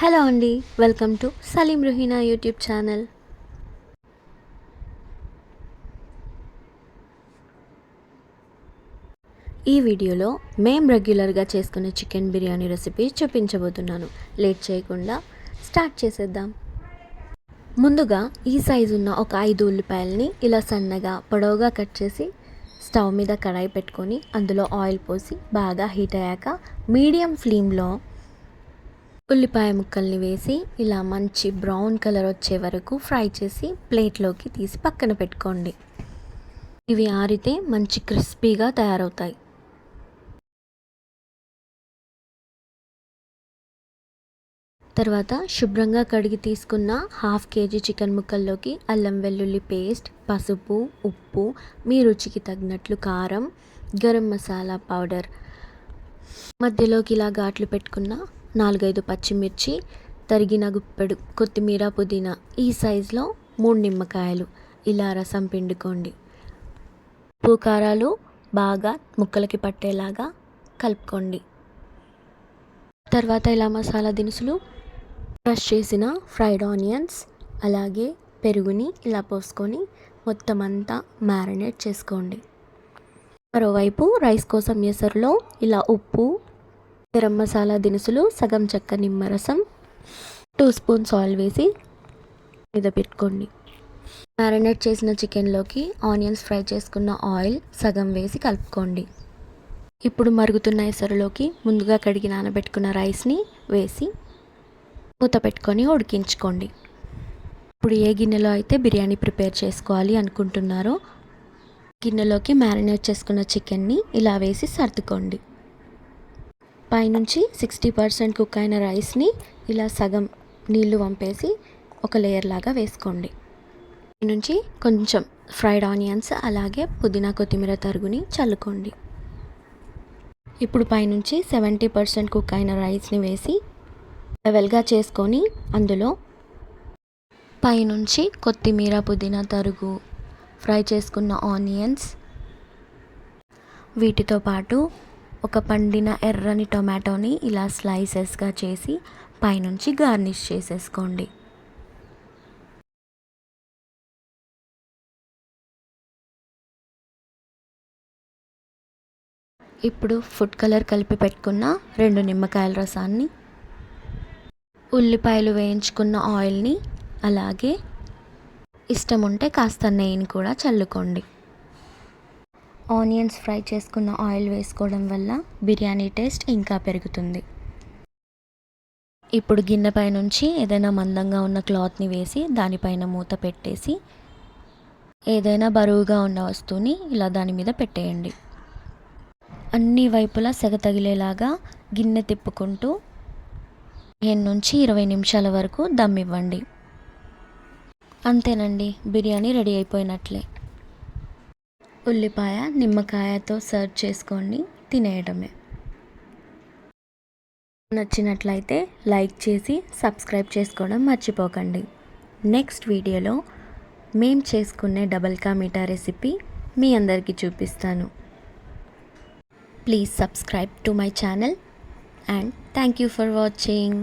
Hello అండి, welcome to Saleem Ruhina YouTube channel. ఈ వీడియోలో మేము రెగ్యులర్గా చేసుకునే చికెన్ బిర్యానీ రెసిపీ చూపించబోతున్నాను. లేట్ చేయకుండా స్టార్ట్ చేసేద్దాం. ముందుగా ఈ సైజు ఉన్న ఒక 5 ఉల్లిపాయలని ఇలా సన్నగా పొడవుగా కట్ చేసి స్టవ్ మీద కడాయి పెట్టుకొని అందులో ఆయిల్ పోసి బాగా హీట్ అయ్యాక మీడియం ఫ్లేమ్లో ఉల్లిపాయ ముక్కల్ని వేసి ఇలా మంచి బ్రౌన్ కలర్ వచ్చే వరకు ఫ్రై చేసి ప్లేట్లోకి తీసి పక్కన పెట్టుకోండి. ఇవి ఆరితే మంచి క్రిస్పీగా తయారవుతాయి. తర్వాత శుభ్రంగా కడిగి తీసుకున్న 1/2 కేజీ చికెన్ ముక్కల్లోకి అల్లం వెల్లుల్లి పేస్ట్, పసుపు, ఉప్పు, మీ రుచికి తగినట్లు కారం, గరం మసాలా పౌడర్, మధ్యలోకి ఇలా ఘాట్లు పెట్టుకున్న 4-5 పచ్చిమిర్చి, తరిగిన గుప్పెడు కొత్తిమీర, పుదీనా, ఈ సైజులో 3 నిమ్మకాయలు ఇలా రసం పిండుకోండి. ఉప్పు కారాలు బాగా ముక్కలకి పట్టేలాగా కలుపుకోండి. తర్వాత ఇలా మసాలా దినుసులు, క్రష్ చేసిన ఫ్రైడ్ ఆనియన్స్, అలాగే పెరుగుని ఇలా పోసుకొని మొత్తం అంతా మ్యారినేట్ చేసుకోండి. మరోవైపు రైస్ కోసం ఎసరులో ఇలా ఉప్పు, గరం మసాలా దినుసులు, సగం చెక్క నిమ్మరసం, 2 స్పూన్స్ ఆయిల్ వేసి మీద పెట్టుకోండి. మ్యారినేట్ చేసిన చికెన్లోకి ఆనియన్స్ ఫ్రై చేసుకున్న ఆయిల్ సగం వేసి కలుపుకోండి. ఇప్పుడు మరుగుతున్న ఎసరులోకి ముందుగా కడిగి నానబెట్టుకున్న రైస్ని వేసి మూత పెట్టుకొని ఉడికించుకోండి. ఇప్పుడు ఏ గిన్నెలో అయితే బిర్యానీ ప్రిపేర్ చేసుకోవాలి అనుకుంటున్నారో గిన్నెలోకి మ్యారినేట్ చేసుకున్న చికెన్ని ఇలా వేసి సర్దుకోండి. పైనుంచి 60% కుక్ అయిన రైస్ని ఇలా సగం నీళ్లు వంపేసి ఒక లేయర్ లాగా వేసుకోండి. నుంచి కొంచెం ఫ్రైడ్ ఆనియన్స్ అలాగే పుదీనా కొత్తిమీర తరుగుని చల్లుకోండి. ఇప్పుడు పైనుంచి 70% కుక్ అయిన రైస్ని వేసి లెవెల్గా చేసుకొని అందులో పైనుంచి కొత్తిమీర, పుదీనా తరుగు, ఫ్రై చేసుకున్న ఆనియన్స్, వీటితో పాటు ఒక పండిన ఎర్రని టొమాటోని ఇలా స్లైసెస్గా చేసి పైనుంచి గార్నిష్ చేసేసుకోండి. ఇప్పుడు ఫుడ్ కలర్ కలిపి పెట్టుకున్న 2 నిమ్మకాయల రసాన్ని, ఉల్లిపాయలు వేయించుకున్న ఆయిల్ని, అలాగే ఇష్టం ఉంటే కాస్త నెయ్యిని కూడా చల్లుకోండి. ఆనియన్స్ ఫ్రై చేసుకున్న ఆయిల్ వేసుకోవడం వల్ల బిర్యానీ టేస్ట్ ఇంకా పెరుగుతుంది. ఇప్పుడు గిన్నెపై నుంచి ఏదైనా మందంగా ఉన్న క్లాత్ని వేసి దానిపైన మూత పెట్టేసి ఏదైనా బరువుగా ఉన్న వస్తువుని ఇలా దాని మీద పెట్టేయండి. అన్ని వైపులా సెగ తగిలేలాగా గిన్నె తిప్పుకుంటూ 15 నుంచి 20 నిమిషాల వరకు దమ్ ఇవ్వండి. అంతేనండి, బిర్యానీ రెడీ అయిపోయినట్లే. ఉల్లిపాయ నిమ్మకాయతో సర్వ్ చేసుకోండి, తినేయడమే. నచ్చినట్లయితే లైక్ చేసి సబ్స్క్రైబ్ చేసుకోవడం మర్చిపోకండి. నెక్స్ట్ వీడియోలో మేము చేసుకునే డబల్ కా మీఠా రెసిపీ మీ అందరికీ చూపిస్తాను. Please subscribe to my channel and thank you for watching.